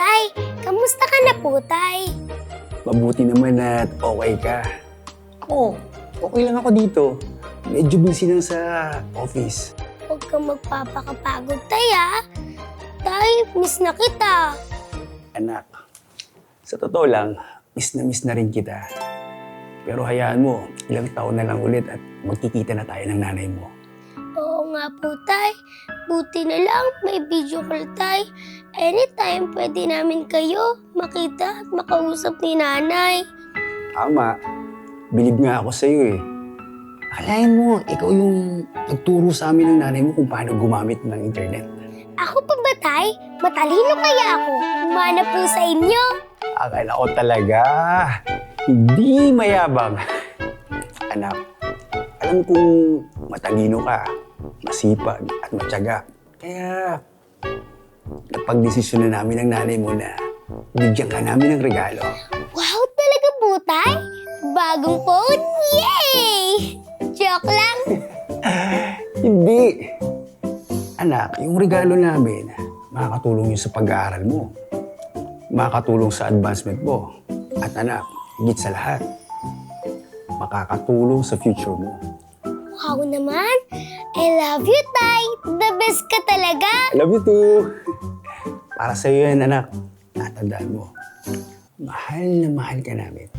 Tay. Kamusta ka na po, Tay? Mabuti naman at okay ka. Ako, okay lang ako dito. Medyo busy lang sa office. Huwag kang magpapakapagod, Tay, ha? Tay, miss na kita. Anak, sa totoo lang, miss na rin kita. Pero hayaan mo, ilang taon na lang ulit at magkikita na tayo ng nanay mo. Oo nga po, Tay. Buti na lang may video call, Tay. Anytime pwede namin kayo makita at makausap ni Nanay. Tama, bilib nga ako sa'yo eh. Akalain mo, ikaw yung nagturo sa amin ng nanay mo kung paano gumamit ng internet. Ako pa ba, Tay? Matalino kaya ako? Umana po sa inyo. Akala ko talaga, hindi mayabang. Anak, alam kong matalino ka, masipag at matyaga. Kaya napagdesisyon na namin ng nanay mo na bigyan ka namin ng regalo. Wow, talaga po, Tay? Bagong phone? Yay! Joke lang. Hindi. Anak, yung regalo namin, makakatulong yun sa pag-aaral mo. Makakatulong sa advancement mo. At anak, higit sa lahat, makakatulong sa future mo. Wow naman. I love you, Tay. The best ka talaga. I love you too. Para sa'yo yan, anak. Tatandaan mo, mahal na mahal ka namin.